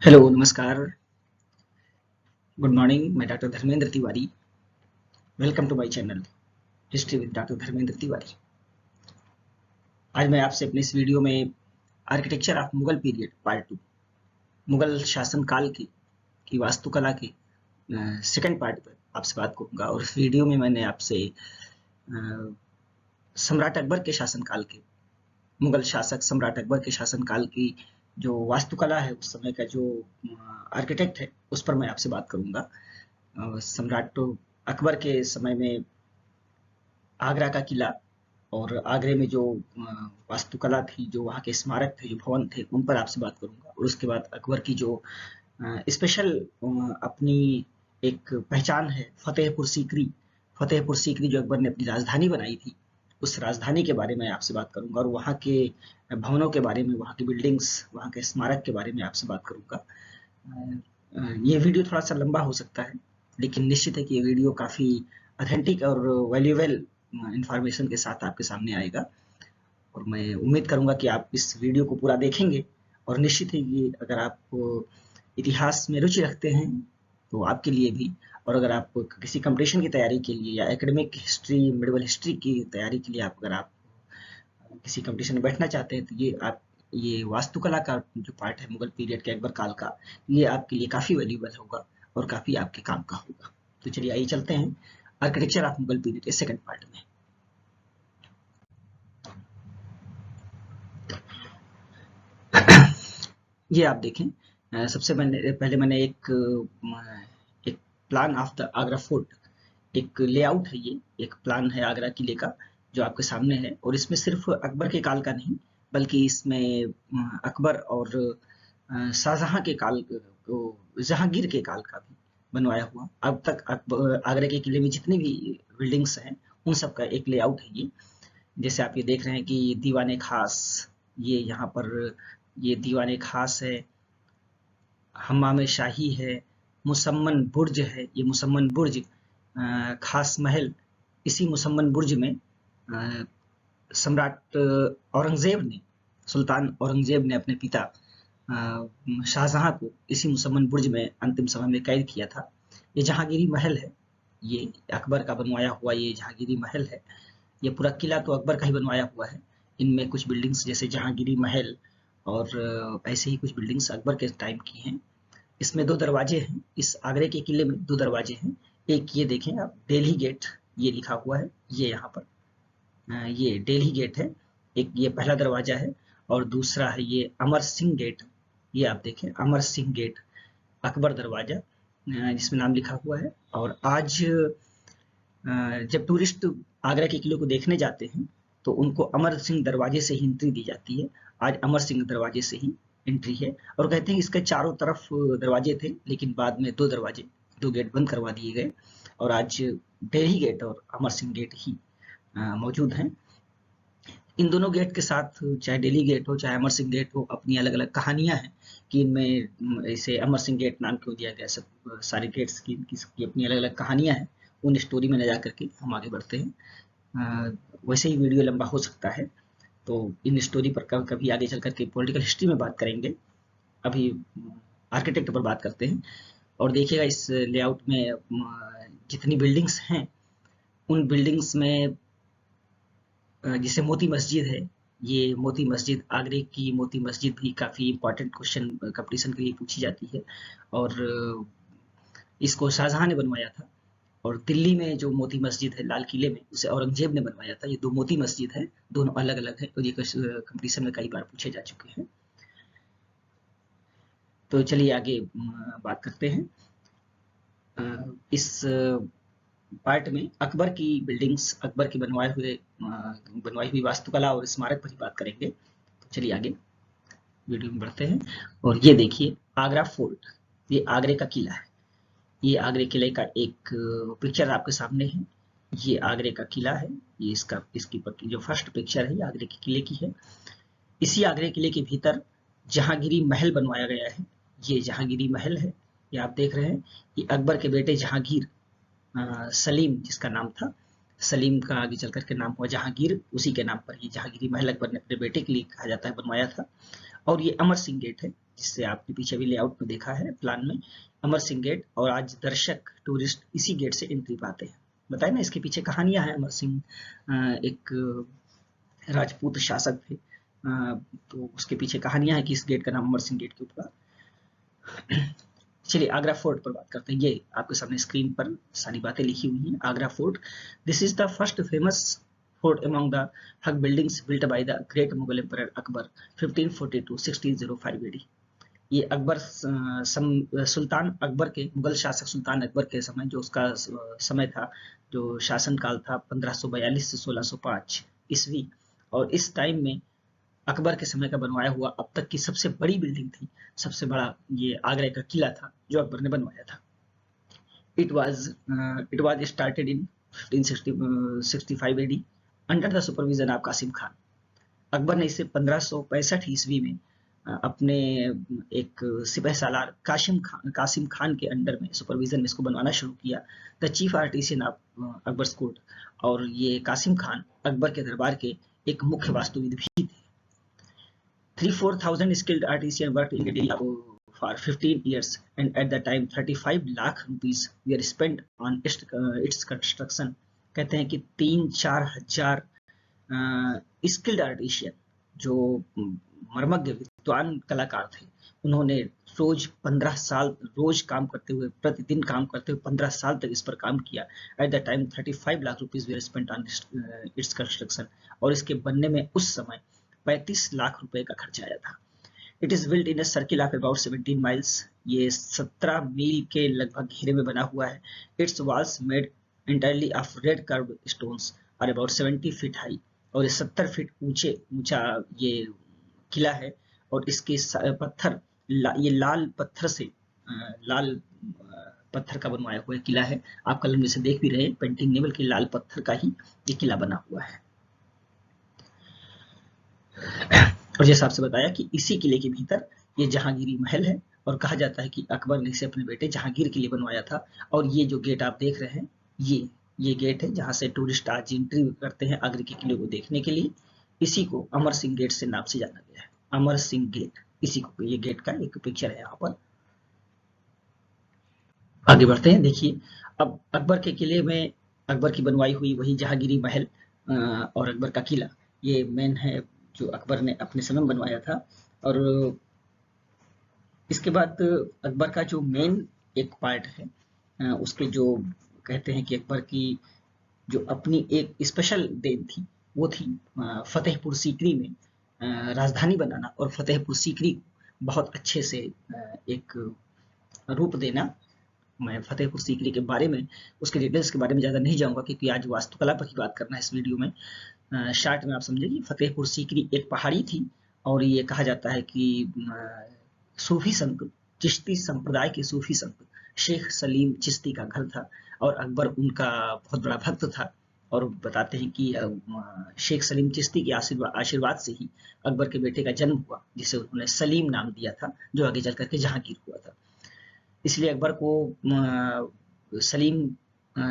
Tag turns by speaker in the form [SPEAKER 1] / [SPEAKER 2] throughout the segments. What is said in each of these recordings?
[SPEAKER 1] Hello, नमस्कार, good morning. मैं doctor Dharmendra Tiwari. Welcome to my channel history with doctor Dharmendra Tiwari. आज मैं आपसे अपने इस वीडियो में architecture of Mughal period part 2 Mughal शासन काल की वास्तुकला के सेकंड पार्ट पर आपसे बात करूंगा। और इस वीडियो में मैंने आपसे अ, सम्राट अकबर के शासनकाल के मुगल शासक सम्राट अकबर के शासनकाल की जो वास्तुकला है, उस समय का जो आर्किटेक्ट है, उस पर मैं आपसे बात करूंगा। सम्राट अकबर के समय में आगरा का किला और आगरे में जो वास्तुकला थी, जो वहाँ के स्मारक थे, जो भवन थे, उन पर आपसे बात करूंगा। और उसके बाद अकबर की जो स्पेशल अपनी एक पहचान है, फतेहपुर सीकरी जो अकबर ने अपनी राजधानी बनाई थी, उस राजधानी के बारे में आपसे बात करूंगा। और वहाँ के भवनों के बारे में, वहाँ की बिल्डिंग्स, वहाँ के स्मारक के बारे में आपसे बात करूंगा। ये वीडियो थोड़ा सा लंबा हो सकता है, लेकिन निश्चित है कि ये वीडियो काफ़ी ऑथेंटिक और वैल्यूएबल इंफॉर्मेशन के साथ आपके सामने आएगा। और मैं उम्मीद करूंगा कि आप इस वीडियो को पूरा देखेंगे। और निश्चित है कि अगर आप इतिहास में रुचि रखते हैं तो आपके लिए भी, और अगर आप किसी कंपटीशन की तैयारी के लिए या एकेडमिक हिस्ट्री, मिडिवल हिस्ट्री की तैयारी के लिए अगर आप किसी कंपटीशन में बैठना चाहते हैं, तो ये वास्तुकला का जो पार्ट है मुगल पीरियड के अकबर काल का, ये आपके लिए काफ़ी वैल्यूएबल होगा और काफ़ी आपके काम का होगा। तो चलिए आइए चलते हैं आर्किटेक्चर ऑफ मुगल पीरियड के सेकंड पार्ट में। ये आप देखें, सबसे पहले मैंने एक plan of the Agra fort, एक लेआउट है, ये एक प्लान है आगरा किले का जो आपके सामने है। और इसमें सिर्फ अकबर के काल का नहीं, बल्कि इसमें अकबर और शाहजहां के काल जहांगीर के काल का भी बनवाया हुआ। अब तक आगरा के किले में जितनी भी बिल्डिंग्स हैं, उन सब का एक लेआउट है ये। जैसे आप ये देख रहे हैं कि दीवाने खास, ये यहाँ पर ये दीवाने खास है, हमाम शाही है, मुसम्मन बुर्ज है, ये मुसम्मन बुर्ज, खास महल। इसी मुसम्मन बुर्ज में सम्राट औरंगजेब ने, सुल्तान औरंगजेब ने अपने पिता शाहजहां को इसी मुसम्मन बुर्ज में अंतिम समय में कैद किया था। ये जहांगीरी महल है, ये अकबर का बनवाया हुआ ये जहांगीरी महल है। ये पूरा किला तो अकबर का ही बनवाया हुआ है। इनमें कुछ बिल्डिंग्स जैसे जहांगीरी महल और ऐसे ही कुछ बिल्डिंग्स अकबर के टाइम की हैं। इसमें दो दरवाजे हैं, इस आगरे के किले में दो दरवाजे हैं। एक ये देखें आप, दिल्ली गेट, ये लिखा हुआ है, ये यहाँ पर ये दिल्ली गेट है। एक ये पहला दरवाजा है। और दूसरा है ये अमर सिंह गेट। ये आप देखें, अमर सिंह गेट, अकबर दरवाजा, जिसमें नाम लिखा हुआ है। और आज जब टूरिस्ट आगरा के किले को देखने जाते हैं, तो उनको अमर सिंह दरवाजे से ही एंट्री दी जाती है। आज अमर सिंह दरवाजे से ही एंट्री है। और कहते हैं इसके चारों तरफ दरवाजे थे, लेकिन बाद में दो दरवाजे, दो गेट बंद करवा दिए गए। और आज दिल्ली गेट और अमर सिंह गेट ही मौजूद हैं। इन दोनों गेट के साथ, चाहे दिल्ली गेट हो चाहे अमर सिंह गेट हो, अपनी अलग अलग कहानियां हैं कि इनमें इसे अमर सिंह गेट नाम क्यों दिया गया। सब सारे गेट्स की सबकी अपनी अलग अलग कहानियां हैं। उन स्टोरी में न जा करके हम आगे बढ़ते हैं। वैसे ही वीडियो लंबा हो सकता है, तो इन स्टोरी पर कभी कभी आगे चल करके पॉलिटिकल हिस्ट्री में बात करेंगे। अभी आर्किटेक्ट पर बात करते हैं। और देखिएगा इस लेआउट में जितनी बिल्डिंग्स हैं, उन बिल्डिंग्स में जैसे मोती मस्जिद है, ये मोती मस्जिद, आगरे की मोती मस्जिद भी काफ़ी इंपॉर्टेंट क्वेश्चन कंपटीशन के लिए पूछी जाती है। और इसको शाहजहां ने बनवाया था। और दिल्ली में जो मोती मस्जिद है लाल किले में, उसे औरंगजेब ने बनवाया था। ये दो मोती मस्जिद है, दोनों अलग अलग है, और ये कंपटीशन में कई बार पूछे जा चुके हैं। तो चलिए आगे बात करते हैं। इस पार्ट में अकबर की बिल्डिंग्स, अकबर की बनवाई हुई वास्तुकला और स्मारक पर ही बात करेंगे। तो चलिए आगे वीडियो में बढ़ते हैं। और ये देखिए आगरा फोर्ट, ये आगरे का किला है। ये आगरे किले का एक पिक्चर आपके सामने है। ये आगरे का किला है। ये इसकी जो फर्स्ट पिक्चर है, ये आगरे के किले की है। इसी आगरे किले के भीतर जहांगीरी महल बनवाया गया है। ये जहांगीरी महल है, ये आप देख रहे हैं। ये अकबर के बेटे जहांगीर, सलीम जिसका नाम था, सलीम का आगे चल करके नाम हुआ जहांगीर, उसी के नाम पर ये जहांगीरी महल अकबर ने अपने बेटे के लिए, कहा जाता है, बनवाया था। और ये अमर सिंह गेट है। जिससे आपने पीछे भी लेआउट में देखा है प्लान में, अमर सिंह गेट, और आज दर्शक टूरिस्ट इसी गेट से एंट्री पाते हैं। बताए ना, इसके पीछे कहानियां हैं। अमर सिंह एक राजपूत शासक थे, तो उसके पीछे कहानियां हैं कि इस गेट का नाम अमर सिंह गेट के ऊपर। चलिए आगरा फोर्ट पर बात करते हैं। ये आपके सामने स्क्रीन पर सारी बातें लिखी हुई हैं। Agra fort, this is the first famous fort among the हक buildings built by the great Mughal emperor Akbar 1542-1605 AD। ये अकबर सुल्तान अकबर के, मुगल शासक सुल्तान अकबर के समय, जो उसका समय था, जो शासन काल था 1542 से 1605 ईस्वी, और इस टाइम में अकबर के समय का बनवाया हुआ अब तक की सबसे बड़ी बिल्डिंग थी, सबसे बड़ा ये आगरा का किला था जो अकबर ने बनवाया था। It was started in 1565 AD under the supervision of Qasim Khan. Akbar ने इसे 1565 ईस्वी में अपने एक सिपह सालार कासिम खान के अंडर में, सुपरविजन में इसको बनवाना शुरू किया। The chief artisan of Akbar's court, और ये कासिम खान अकबर के दरबार के एक मुख्य वास्तुविद भी थे। 3,000-4,000 skilled artisans worked in India for 15 years, and at the time 35 lakh rupees were spent on its construction। कहते हैं कि 3-4 हजार स्किल्ड आर्टिशियन, जो मर्मज्ञ विद्वान कलाकार थे, उन्होंने रोज 15 साल रोज काम करते हुए, प्रतिदिन काम करते हुए 15 साल तक इस पर काम किया। At the time 35 lakh rupees were spent on its construction, और इसके बनने में उस समय 35 लाख रुपए का खर्च आया था। It is built in a circle of about 17 miles, ये 17 मील के लगभग घेरे में बना हुआ है। It's walls made entirely of red curved stones और अबाउट 70 फीट हाई, और ये 70 फीट ऊंचा ये किला है, और इसके पत्थर ये लाल पत्थर से लाल पत्थर का बनवाया हुआ किला है। आप कलर में से देख भी रहे हैं, पेंटिंग नहीं बल्कि लाल पत्थर का ही ये किला बना हुआ है। और जैसा आपसे बताया कि इसी किले के भीतर ये जहांगीरी महल है, और कहा जाता है कि अकबर ने इसे अपने बेटे जहांगीर के लिए बनवाया था। और ये जो गेट आप देख रहे हैं, ये गेट है जहां से टूरिस्ट आज एंट्री करते हैं आगरे के किले को देखने के लिए। इसी को अमर सिंह गेट से नाम से जाना गया है, अमर सिंह गेट। इसी को, ये गेट का एक पिक्चर है यहाँ पर। आगे बढ़ते हैं। देखिए, अब अकबर के किले में अकबर की बनवाई हुई वही जहांगीरी महल और अकबर का किला, ये मेन है जो अकबर ने अपने समय में बनवाया था। और इसके बाद अकबर का जो मेन एक पार्ट है, उसके जो कहते हैं कि अकबर की जो अपनी एक स्पेशल देन थी, वो थी फतेहपुर सीकरी में राजधानी बनाना, और फतेहपुर सीकरी को बहुत अच्छे से एक रूप देना। मैं फतेहपुर सीकरी के बारे में, उसके डिटेल्स के बारे में ज़्यादा नहीं जाऊंगा, क्योंकि आज वास्तुकला पर ही बात करना है इस वीडियो में। शार्ट में आप समझे कि फतेहपुर सीकरी एक पहाड़ी थी, और ये कहा जाता है कि सूफी संत, चिश्ती संप्रदाय के सूफी संत शेख सलीम चिश्ती का घर था, और अकबर उनका बहुत बड़ा भक्त था। और बताते हैं कि शेख सलीम चिश्ती के आशीर्वाद से ही अकबर के बेटे का जन्म हुआ, जिसे उन्होंने सलीम नाम दिया था, जो आगे चल करके जहांगीर हुआ था। इसलिए अकबर को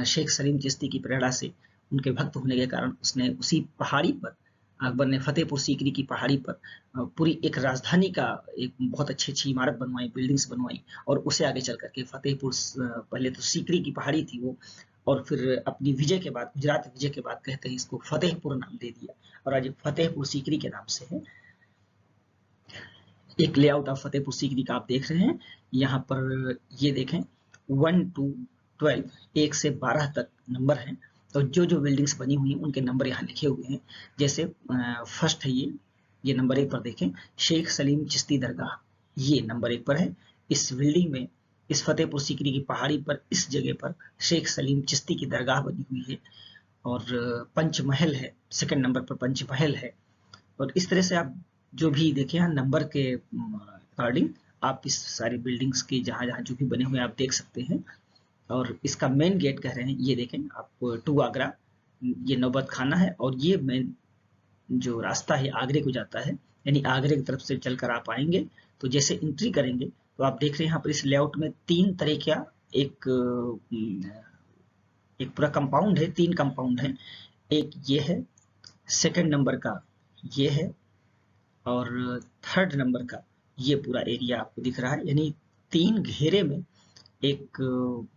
[SPEAKER 1] शेख सलीम चिश्ती की प्रेरणा से, उनके भक्त होने के कारण, उसने उसी पहाड़ी पर, अकबर ने फतेहपुर सीकरी की पहाड़ी पर पूरी एक राजधानी का एक बहुत अच्छी इमारत बनवाई, बिल्डिंग्स बनवाई, और उसे आगे चल करके फतेहपुर, पहले तो सीकरी की पहाड़ी थी वो, और फिर अपनी विजय के बाद, गुजरात विजय के बाद कहते हैं इसको फतेहपुर नाम दे दिया, और आज फतेहपुर सीकरी के नाम से है। एक लेआउट ऑफ फतेहपुर सीकरी का आप देख रहे हैं यहाँ पर। ये देखें 1 to 12, 1 से 12 तक नंबर हैं, तो जो बिल्डिंग्स बनी हुई हैं उनके नंबर यहाँ लिखे हुए हैं। जैसे फर्स्ट है ये नंबर 1 पर देखें, शेख सलीम चिश्ती दरगाह, ये नंबर 1 पर है। इस बिल्डिंग में, इस फतेहपुर सीकरी की पहाड़ी पर, इस जगह पर शेख सलीम चिश्ती की दरगाह बनी हुई है। और पंचमहल है, सेकंड नंबर पर पंचमहल है। और इस तरह से आप जो भी देखें यहाँ नंबर के अकॉर्डिंग, आप इस सारी बिल्डिंग्स के जहाँ जो भी बने हुए आप देख सकते हैं। और इसका मेन गेट कह रहे हैं, ये देखें आप, टू आगरा, ये नौबत खाना है, और ये मेन जो रास्ता है आगरे को जाता है, यानी आगरे की तरफ से चलकर आप आएंगे तो जैसे एंट्री करेंगे तो आप देख रहे हैं यहाँ पर इस लेआउट में 3 तरह का एक पूरा कंपाउंड है, 3 कंपाउंड है। एक ये है, सेकंड नंबर का ये है, और थर्ड नंबर का ये पूरा एरिया आपको दिख रहा है, यानी 3 घेरे में एक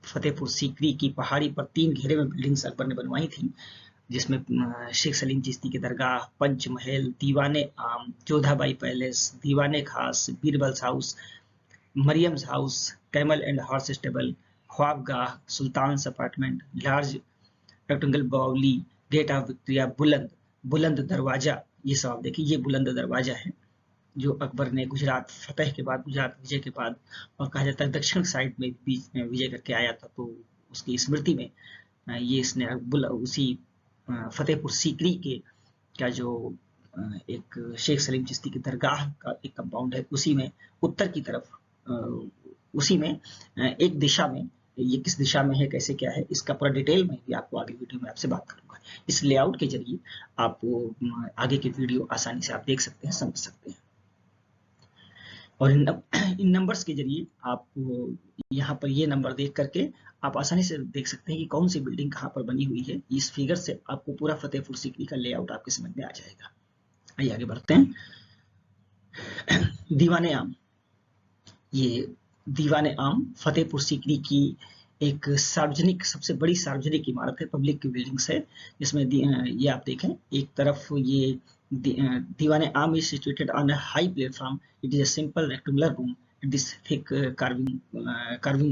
[SPEAKER 1] फतेहपुर सीकरी की पहाड़ी पर 3 घेरे में बिल्डिंग्स अकबर ने बनवाई थी, जिसमें शेख सलीम चिश्ती की दरगाह, पंचमहल, दीवाने आम, Jodha Bai palace, Diwane Khas, Birbal's house, Mariam's house, camel and horse stable, Khwabgah, sultan's apartment, large rectangle baoli, gate of Victoria, Buland Buland दरवाजा, ये सब आप देखिए, ये बुलंद दरवाजा है जो अकबर ने गुजरात फतेह के बाद, गुजरात विजय के बाद, और कहा जाता है दक्षिण साइड में बीच में विजय करके आया था, तो उसकी स्मृति में ये इसने उसी फतेहपुर सीकरी के का जो एक शेख सलीम चिश्ती की दरगाह का एक कंपाउंड है, उसी में उत्तर की तरफ, उसी में एक दिशा में, ये किस दिशा में है, कैसे क्या है, इसका पूरा डिटेल में भी आपको आगे वीडियो में आपसे बात करूंगा। इस लेआउट के जरिए आप आगे के वीडियो आसानी से आप देख सकते हैं, समझ सकते हैं, और इन नंबर्स के जरिए आप यहाँ पर ये नंबर देख करके आप आसानी से देख सकते हैं कि कौन सी बिल्डिंग कहाँ पर बनी हुई है। इस फिगर से आपको पूरा फतेहपुर सीकरी का लेआउट आपके समझ में आ जाएगा। आइए आगे बढ़ते हैं। दीवाने आम, ये दीवाने आम फतेहपुर सीकरी की एक सार्वजनिक, सबसे बड़ी सार्वजनिक इमारत है, पब्लिक की बिल्डिंग्स है, जिसमें ये आप देखें, एक तरफ ये दीवाने आम is situated on a high platform. It is a simple rectangular room. It is thick carving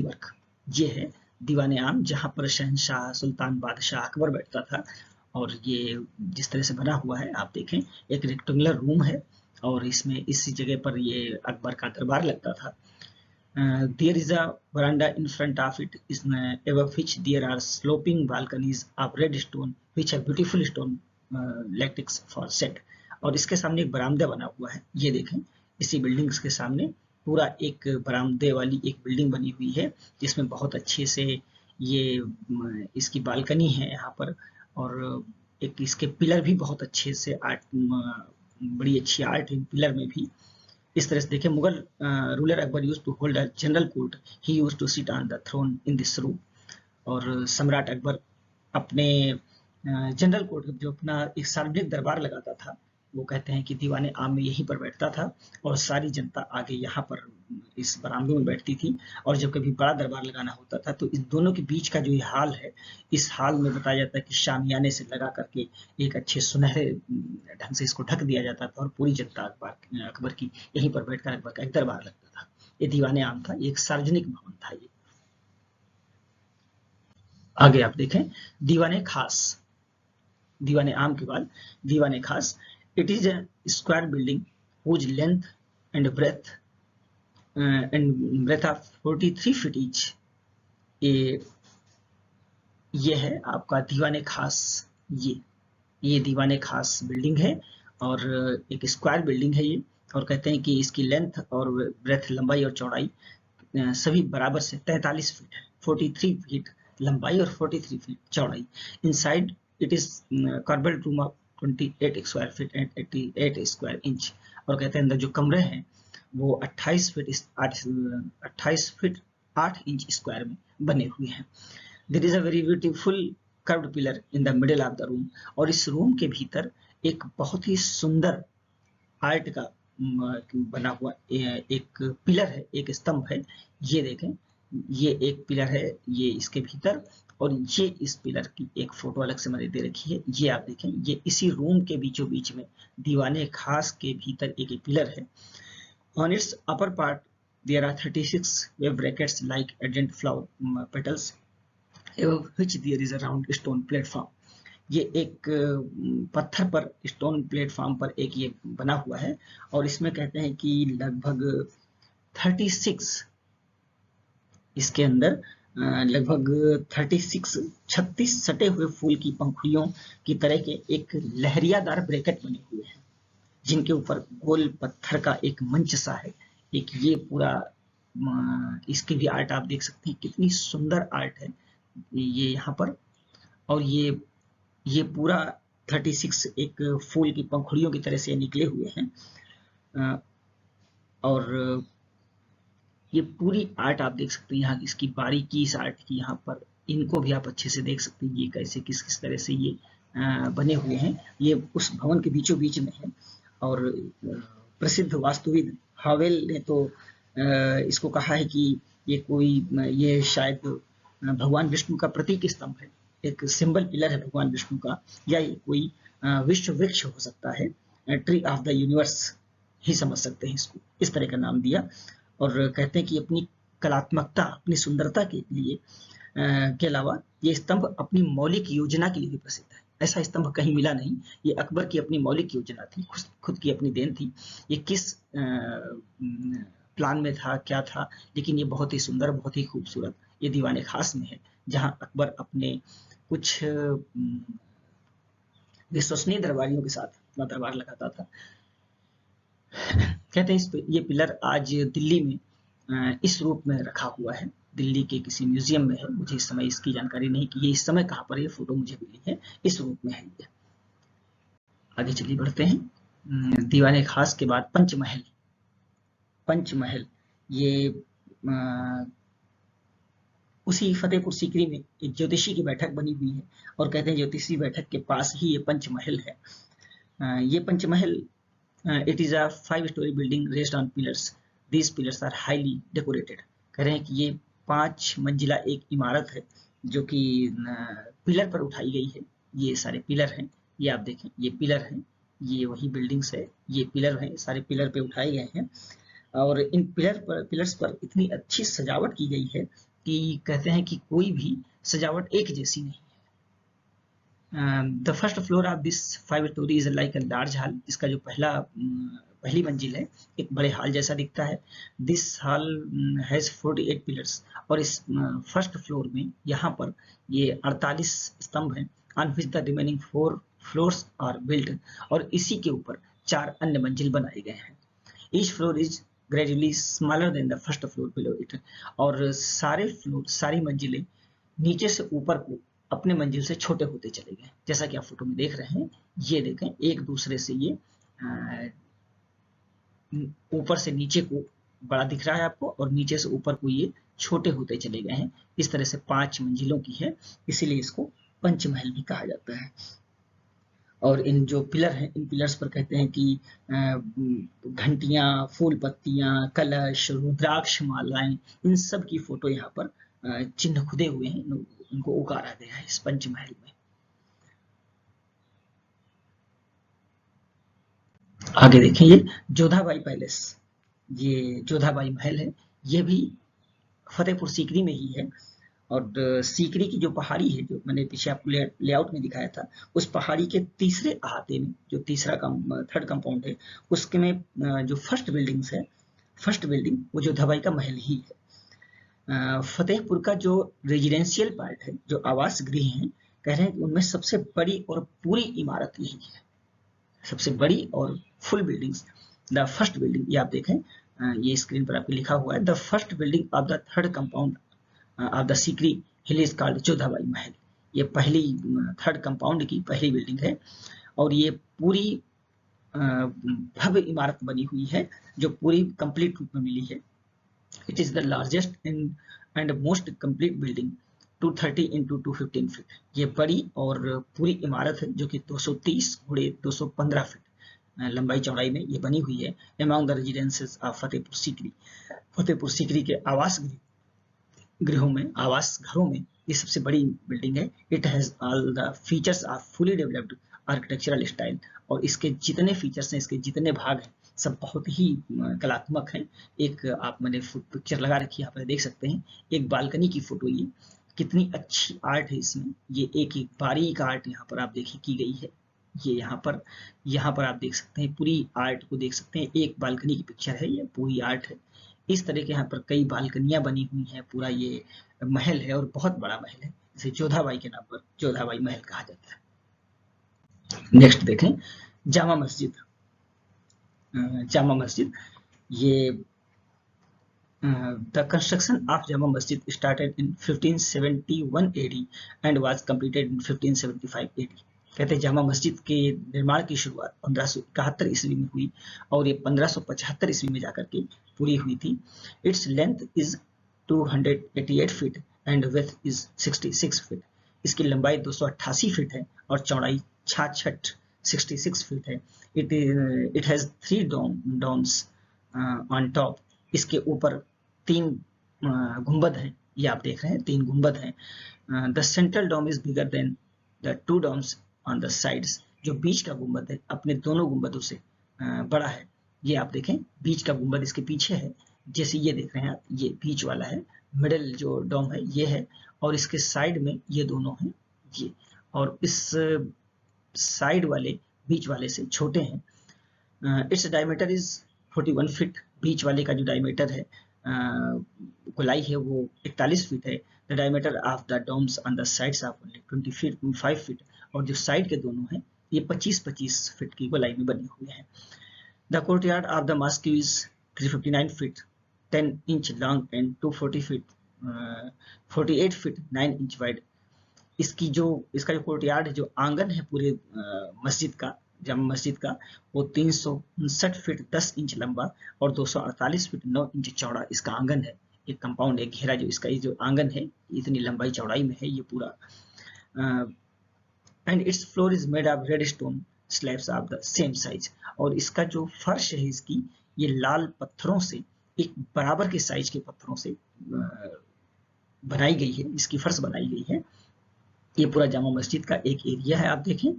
[SPEAKER 1] work. ये है दीवाने आम, जहाँ पर शहनशाह, सुल्तान, बादशाह, अकबर बैठता था, और ये जिस तरह से बना हुआ है आप देखें, एक रेक्टेंगुलर रूम है, और इसमें इसी जगह पर ये अकबर का दरबार लगता था। There is a veranda in front of it, above which there are sloping balconies of red stone, which have beautiful stone lattice for set. और इसके सामने एक बरामदा बना हुआ है, ये देखें, इसी बिल्डिंग्स के सामने पूरा एक बरामदे वाली एक बिल्डिंग बनी हुई है, जिसमें बहुत अच्छे से ये इसकी बालकनी है यहाँ पर, और एक इसके पिलर भी बहुत अच्छे से आर्ट, बड़ी अच्छी आर्ट इन पिलर में भी। इस तरह से देखें, Mughal ruler Akbar used to hold a general court, he used to sit on the throne in this room. और सम्राट अकबर अपने जनरल कोर्ट, जो अपना एक सार्वजनिक दरबार लगाता था, वो कहते हैं कि दीवाने आम में यहीं पर बैठता था, और सारी जनता आगे यहाँ पर इस बरामदे में बैठती थी, और जब कभी बड़ा दरबार लगाना होता था तो इन दोनों के बीच का जो ये हाल है, इस हाल में बताया जाता है कि शामियाने से लगा करके एक अच्छे सुनहरे ढंग से इसको ढक दिया जाता था, और पूरी जनता अकबर की यहीं पर बैठकर अकबर का एक दरबार लगता था। ये दीवाने आम था, एक सार्वजनिक भवन था ये। आगे आप देखें, दीवाने खास, दीवाने आम के बाद दीवाने खास। It is a square building whose length and breadth of 43 feet each. ये है आपका दीवाने खास, ये दीवाने खास बिल्डिंग है, और एक स्क्वायर बिल्डिंग है ये, और कहते हैं कि इसकी लेंथ और ब्रेथ, लंबाई और चौड़ाई सभी बराबर से 43 फीट है, 43 फीट लंबाई और 43 फीट चौड़ाई। Inside it is carved room of 28 square feet and 88 square inch, और कहते हैं अंदर जो कमरे हैं वो 28 फीट 8 इंच स्क्वायर में बने हुए हैं। There is a very beautiful curved pillar in the middle of the room, और इस रूम के भीतर एक बहुत ही सुंदर आर्ट का बना हुआ एक पिलर है, एक स्तंभ है, ये देखें, ये एक पिलर है ये इसके भीतर, और ये इस पिलर की एक फोटो अलग से मैंने दे रखी है, ये आप देखें, ये इसी रूम के बीचों बीच में दीवाने खास के भीतर एक पिलर है। On its upper part there are 36 wave brackets like urgent flower petals, above which there is a round stone platform. ये एक पत्थर पर, स्टोन प्लेटफॉर्म पर एक ये बना हुआ है, और इसमें कहते हैं कि लगभग 36, इसके अंदर लगभग 36 सटे हुए फूल की पंखुड़ियों की तरह के एक लहरियादार ब्रैकेट बने हुए हैं, जिनके ऊपर गोल पत्थर का एक मंच सा है। एक ये पूरा, इसकी भी आर्ट आप देख सकते हैं, कितनी सुंदर आर्ट है ये यहाँ पर, और ये पूरा 36 एक फूल की पंखुड़ियों की तरह से निकले हुए हैं, और ये पूरी आर्ट आप देख सकते हैं यहाँ, इसकी बारीकी इस आर्ट की, यहाँ पर इनको भी आप अच्छे से देख सकते हैं, ये कैसे किस तरह से ये बने हुए हैं। ये उस भवन के बीचों बीच में है, और प्रसिद्ध वास्तुविद हावेल ने तो इसको कहा है कि ये शायद भगवान विष्णु का प्रतीक स्तंभ है, एक सिंबल पिलर है भगवान विष्णु का, या ये कोई विश्व वृक्ष हो सकता है, ट्री ऑफ द यूनिवर्स ही समझ सकते हैं इसको, इस तरह का नाम दिया। और कहते हैं कि अपनी कलात्मकता, अपनी सुंदरता के लिए के अलावा ये स्तंभ अपनी मौलिक योजना के लिए भी प्रसिद्ध है। ऐसा स्तंभ कहीं मिला नहीं, ये अकबर की अपनी मौलिक योजना थी, खुद की अपनी देन थी। ये किस प्लान में था, क्या था, लेकिन ये बहुत ही सुंदर, बहुत ही खूबसूरत, ये दीवाने खास में है, जहां अकबर अपने कुछ विश्वसनीय दरबारियों के साथ अपना दरबार लगाता था। कहते हैं ये पिलर आज दिल्ली में इस रूप में रखा हुआ है, दिल्ली के किसी म्यूजियम में है। मुझे इस समय इसकी जानकारी नहीं कि ये इस समय कहाँ पर, ये फोटो मुझे मिली है, इस रूप में है ये। आगे चलिए बढ़ते हैं। दीवाने खास के बाद पंचमहल। पंचमहल ये उसी फतेहपुर सीकरी में एक ज्योतिषी की बैठक बनी हुई है, और कहते हैं ज्योतिषी बैठक के पास ही ये पंचमहल है। ये Panchmahal, it is a 5 storey building raised on pillars, these pillars are highly decorated. कह रहे हैं कि ये 5 मंजिला एक इमारत है जो कि पिलर पर उठाई गई है। ये सारे पिलर हैं, ये आप देखें, ये पिलर हैं, ये वही बिल्डिंग्स है, ये पिलर हैं, सारे पिलर पे उठाए गए हैं। और इन पिलर्स पर इतनी अच्छी सजावट की गई है कि कहते हैं कि कोई भी सजावट एक जैसी नहीं। The first floor of this 5 story is like a large hall. इसका जो पहली मंजिल है एक बड़े हॉल जैसा दिखता है। दिस हॉल हैज 48 पिलर्स, और इस फर्स्ट फ्लोर में यहाँ पर ये 48 स्तंभ हैं, on which the remaining 4 floors are built, और इसी के ऊपर 4 अन्य मंजिल बनाए गए हैं। Each floor is gradually smaller than the first floor below it, और सारे फ्लोर, सारी मंजिलें नीचे से ऊपर को अपने मंजिल से छोटे होते चले गए, जैसा कि आप फोटो में देख रहे हैं। ये देखें, एक दूसरे से ये ऊपर से नीचे को बड़ा दिख रहा है आपको, और नीचे से ऊपर को ये छोटे होते चले गए हैं। इस तरह से 5 मंजिलों की है, इसीलिए इसको पंचमहल भी कहा जाता है। और इन जो पिलर हैं, इन पिलर्स पर कहते हैं कि घंटियां, फूल पत्तियां, कलश, रुद्राक्ष मालाएं, इन सब की फोटो यहाँ पर चिन्ह खुदे हुए हैं, उनको उकारा गया है इस पंचमहल में। आगे देखें, ये जोधाबाई पैलेस, ये जोधाबाई महल है, ये भी फतेहपुर सीकरी में ही है। और सीकरी की जो पहाड़ी है, जो मैंने पीछे आपको लेआउट में दिखाया था, उस पहाड़ी के तीसरे अहाते में जो थर्ड कंपाउंड है, उसके में जो फर्स्ट बिल्डिंग्स है, फर्स्ट बिल्डिंग वो जोधाबाई का महल ही है। फतेहपुर का जो रेजिडेंशियल पार्ट है, जो आवास गृह हैं, कह रहे हैं कि उनमें सबसे बड़ी और पूरी इमारत यही है, सबसे बड़ी और full buildings. The first building, ये आप देखें, ये स्क्रीन पर आपको लिखा हुआ है, the first building of the third compound of the Sikri hill is called Jodha Bai महल। ये पहली थर्ड कंपाउंड की पहली बिल्डिंग है, और ये पूरी भव्य इमारत बनी हुई है, जो पूरी कंप्लीट रूप में मिली है। It is the largest and most complete building 230 into 215 feet. ये बड़ी और पूरी इमारत है जो कि 230 गुणे 215 फीट लंबाई चौड़ाई में ये बनी हुई है। Among the residences of Fatehpur Sikri, Fatehpur Sikri के आवास गृहों में, आवास घरों में ये सबसे बड़ी बिल्डिंग है। It has all the features of fully developed architectural style, और इसके जितने फीचर्स हैं, इसके जितने भाग हैं, सब बहुत ही कलात्मक हैं। एक आप मैंने पिक्चर लगा रखी है, यहाँ पर देख सकते हैं, एक बालकनी की फोटो, ये कितनी अच्छी आर्ट है इसमें। ये एक एक बारीक आर्ट यहाँ पर आप देखिए की गई है। ये यहाँ पर आप देख सकते हैं, पूरी आर्ट को देख सकते हैं। एक बालकनी की पिक्चर है, ये पूरी आर्ट है। इस तरह के यहाँ पर कई बालकनियां बनी हुई हैं। पूरा ये महल है, और बहुत बड़ा महल है, इसे जोधाबाई के नाम पर जोधाबाई महल कहा जाता है। नेक्स्ट देखें, जामा मस्जिद। जामा मस्जिद, ये the construction of Jama Masjid started in 1571 AD and was completed in 1575 AD। कहते हैं जामा मस्जिद के निर्माण की शुरुआत 1571 ईस्वी में हुई, और ये 1575 ईस्वी में जाकर के पूरी हुई थी। Its length is 288 feet and width is 66 feet. इसकी लंबाई 288 फीट है और चौड़ाई 66 फीट है। It has 3 domes on top, इसके ऊपर 3 गुंबद हैं, ये आप देख रहे हैं 3 गुंबद हैं। The central dome is bigger than the 2 domes on the sides, जो बीच का गुंबद है अपने दोनों गुंबदों से बड़ा है। ये आप देखें, बीच का गुंबद इसके पीछे है, जैसे ये देख रहे हैं आप, ये बीच वाला है, मिडिल जो डोम है ये है, और इसके साइड में ये दोनों हैं ये, और इस साइड वाले बीच वाले से छोटे हैं। इट्स डायमीटर इज 41 फीट, बीच वाले का जो डायमीटर है, गोलाई है, वो 41 फीट है। The diameter of the domes on the sides of only 25 feet, और जो साइड के दोनों हैं ये 25-25 फीट की गोलाई में बने हुए हैं। The courtyard of the mosque is 359 feet 10 inch long and 240 feet 48 feet 9 inch wide. इसका जो कोर्टयार्ड है, जो आंगन है पूरे मस्जिद का, जामा मस्जिद का, वो 359 फीट 10 इंच लंबा और 248 फीट 9 इंच चौड़ा इसका आंगन है। एक कंपाउंड है, घेरा जो इसका जो आंगन है इतनी लंबाई चौड़ाई में है ये पूरा। And it's floor is made of red stone slabs of the same size, और इसका जो फर्श है इसकी, ये लाल पत्थरों से, एक बराबर के साइज के पत्थरों से बनाई गई है, इसकी फर्श बनाई गई है। ये पूरा जामा मस्जिद का एक एरिया है, आप देखें।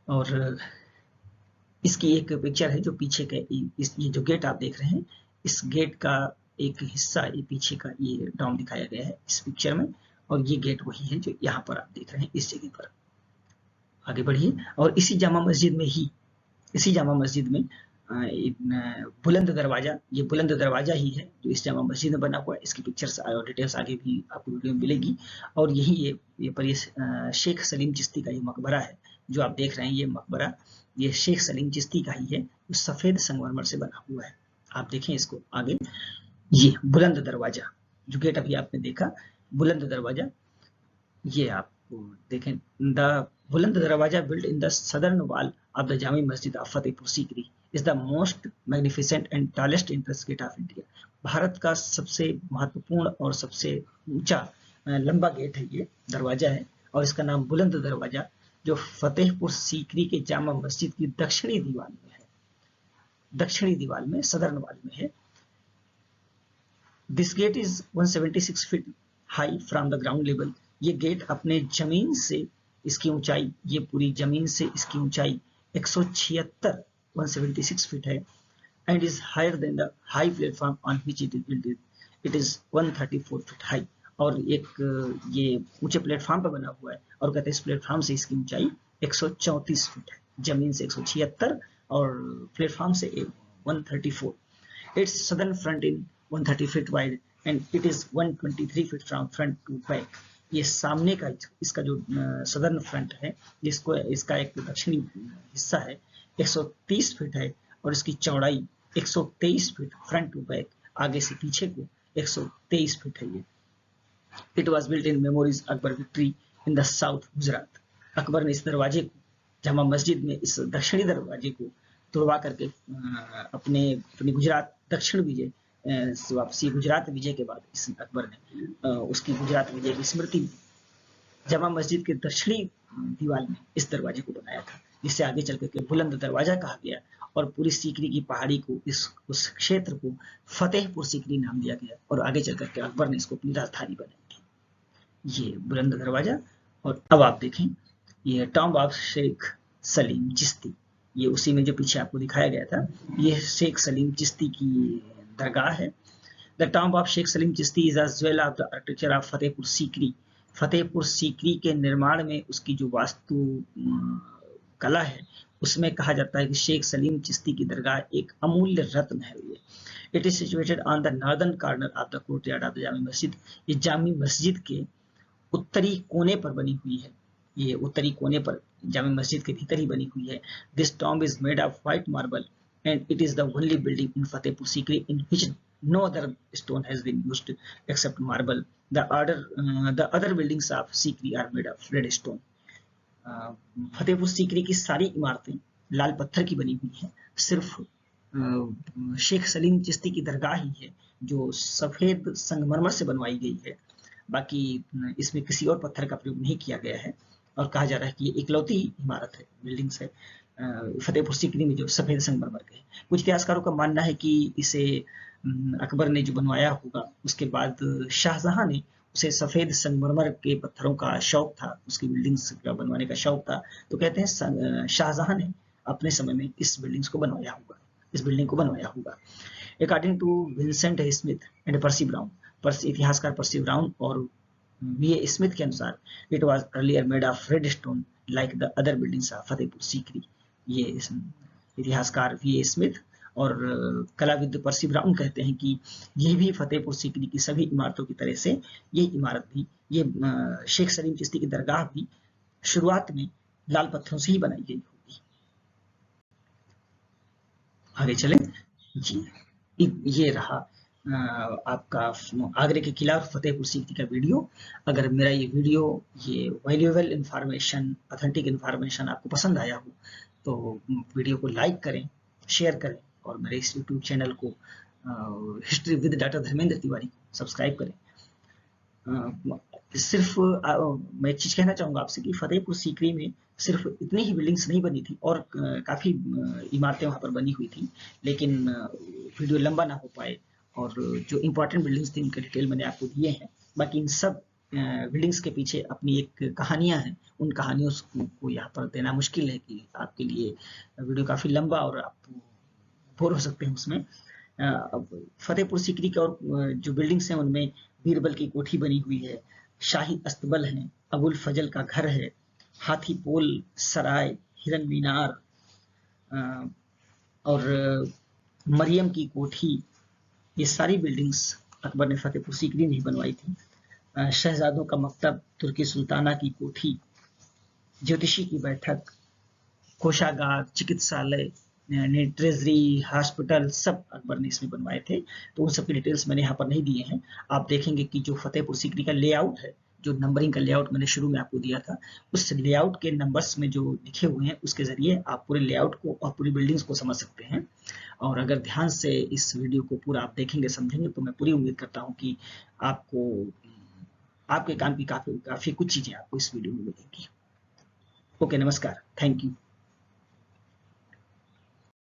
[SPEAKER 1] और इसकी एक पिक्चर है जो पीछे का, ये जो गेट आप देख रहे हैं, इस गेट का एक हिस्सा, ये पीछे का ये डॉम दिखाया गया है इस पिक्चर में, और ये गेट वही है जो यहाँ पर आप देख रहे हैं इस जगह पर। आगे बढ़िए, और इसी जामा मस्जिद में बुलंद दरवाजा, ये बुलंद दरवाजा ही है जो इस जामा मस्जिद में बना हुआ है। इसकी पिक्चर्स और डिटेल्स आगे भी आपको वीडियो में मिलेगी। और यही ये पर शेख सलीम चिश्ती का ये मकबरा है जो आप देख रहे हैं। ये मकबरा ये शेख सलीम चिश्ती का ही है, जो सफेद संगमरमर से बना हुआ है। आप देखें इसको आगे, ये बुलंद दरवाजा जो गेट अभी आपने देखा, बुलंद दरवाजा, ये आपको देखें। The Buland Darwaza build in the southern wall of the Jami Masjid of Fatehpur Sikri is the most magnificent and tallest entrance gate of India. Bharat का सबसे महत्वपूर्ण और सबसे ऊंचा लंबा गेट है, ये दरवाजा है, और इसका नाम बुलंद दरवाजा, जो फतेहपुर सीकरी के जामा मस्जिद की दक्षिणी दीवार में है, दक्षिणी दीवार में, सदर्न वॉल में है। This gate is 176 feet high from the ground level. ये गेट अपने जमीन से इसकी ऊंचाई, ये पूरी जमीन से इसकी ऊंचाई 176 फीट है, and is higher than the high platform on which it is built. It is 134 feet high, और एक ये ऊंचे प्लेटफॉर्म पर बना हुआ है, और कहते हैं इस प्लेटफॉर्म से इसकी ऊंचाई 134 फीट है, जमीन से 176 और प्लेटफॉर्म से 134। Its southern front in 130 feet wide and it is 123 feet from front to back. ये सामने का इसका जो सदर्न फ्रंट है, इसका एक दक्षिणी हिस्सा है, 130 फीट है, और इसकी चौड़ाई 123 फीट फ्रंट टू बैक, आगे से पीछे को 123 फीट है ये। It was built in memories Akbar victory in the south Gujarat. Akbar ने इस दरवाजे को, जामा मस्जिद में इस दक्षिणी दरवाजे को तोड़वा करके अपनी गुजरात दक्षिण विजय वापसी, गुजरात विजय के बाद इस अकबर ने उसकी गुजरात विजय की स्मृति में जामा मस्जिद के दक्षिणी दीवार में इस दरवाजे को बनाया था, जिससे आगे चल करके बुलंद दरवाजा कहा गया, और पूरी सीकरी की पहाड़ी को, उस क्षेत्र को फतेहपुर सीकरी नाम दिया गया, और आगे चल करके अकबर ने इसको अपनी राजधानी बनाई। ये बुलंद दरवाजा। और अब आप देखें, ये टॉम्ब ऑफ शेख सलीम चिश्ती, ये उसी में जो पीछे आपको दिखाया गया था, ये शेख सलीम चिश्ती की दरगाह है। The tomb of Sheikh Salim Chishti is as well of the architecture of Fatehpur Sikri. Fatehpur Sikri के निर्माण में उसकी जो वास्तु कला है, उसमें कहा जाता है कि शेख सलीम चिश्ती की दरगाह एक अमूल्य रत्न है। It is situated on the northern corner of the courtyard of the Jami मस्जिद। ये जामी मस्जिद के उत्तरी कोने पर बनी हुई है, ये उत्तरी कोने पर जामी मस्जिद के भीतर ही बनी हुई है। This tomb is made of white marble and it is the only building in Fatehpur Sikri in which no other stone has been used except marble. The other buildings of Sikri are made of red stone. Fatehpur Sikri की सारी इमारतें लाल पत्थर की बनी हुई हैं, सिर्फ शेख सलीम चिश्ती की दरगाह ही है जो सफेद संगमरमर से बनवाई गई है। बाकी इसमें किसी और पत्थर का प्रयोग नहीं किया गया है, और कहा जा रहा है कि ये इकलौती इमारत है, बिल्डिंग्स है फतेहपुर सीकरी में जो सफेद संगमरमर के हैं। कुछ इतिहासकारों का मानना है कि इसे अकबर ने जो बनवाया होगा, उसके बाद शाहजहां ने उसे सफेद संगमरमर के पत्थरों का शौक था, उसकी बिल्डिंग्स का बनवाने का शौक था, तो कहते हैं शाहजहां ने अपने समय में इस बिल्डिंग्स को बनवाया होगा, इस बिल्डिंग को बनवाया होगा। According to Vincent Smith and Percy Brown, इतिहासकार पर्सी ब्राउन और वी स्मिथ के अनुसार it was earlier made of red stone like the other buildings of Fatehpur Sikri. ये इतिहासकार वी स्मिथ और कलाविद पर्सी ब्राउन कहते हैं कि ये भी फतेहपुर सीकरी की सभी इमारतों की तरह से ये इमारत भी, ये शेख सलीम चिश्ती की दरगाह भी शुरुआत में लाल पत्थरों से ही बनाई गई होगी। आगे चले जी, ये रहा आपका आगरे के किला और फतेहपुर सीकरी का वीडियो। अगर मेरा ये वीडियो, ये वैल्यूएबल इंफॉर्मेशन, ऑथेंटिक इंफॉर्मेशन आपको पसंद आया हो तो वीडियो को लाइक करें, शेयर करें और मेरे इस यूट्यूब चैनल को history with doctor Dharmendra Tiwari को सब्सक्राइब करें। सिर्फ मैं एक चीज कहना चाहूंगा आपसे कि फतेहपुर सीकरी में सिर्फ इतनी ही बिल्डिंग्स नहीं बनी थी और काफी इमारतें वहां पर बनी हुई थी, लेकिन वीडियो लंबा ना हो पाए और जो इम्पोर्टेंट बिल्डिंग्स थी उनके डिटेल मैंने आपको दिए हैं। बाकी इन सब बिल्डिंग्स के पीछे अपनी एक कहानियां हैं, उन कहानियों को यहाँ पर देना मुश्किल है कि आपके लिए वीडियो काफी लंबा और आप बोर हो सकते हैं उसमें। फतेहपुर सीकरी के और जो बिल्डिंग्स हैं उनमें बीरबल की कोठी बनी हुई है, शाही अस्तबल है, अबुल फजल का घर है, हाथी पोल सराय, हिरन मीनार और मरियम की कोठी, ये सारी बिल्डिंग्स अकबर ने फतेहपुर सीकरी में ही बनवाई थी। शहजादों का मकतब, तुर्की सुल्ताना की कोठी, ज्योतिषी की बैठक, कोषागार, चिकित्सालय, ट्रेजरी, हॉस्पिटल, सब अकबर ने इसमें बनवाए थे। तो उन सब की डिटेल्स मैंने यहाँ पर नहीं दिए हैं। आप देखेंगे कि जो फतेहपुर सीकरी का लेआउट है, जो नंबरिंग का लेआउट मैंने शुरू में आपको दिया था, उस लेआउट के नंबर्स में जो लिखे हुए हैं उसके जरिए आप पूरे लेआउट को और पूरी बिल्डिंग्स को समझ सकते हैं। और अगर ध्यान से इस वीडियो को पूरा आप देखेंगे, समझेंगे, तो मैं पूरी उम्मीद करता हूँ कि आपको आपके काम की काफी कुछ चीजें आपको इस वीडियो में मिलेंगी। ओके, नमस्कार, थैंक यू।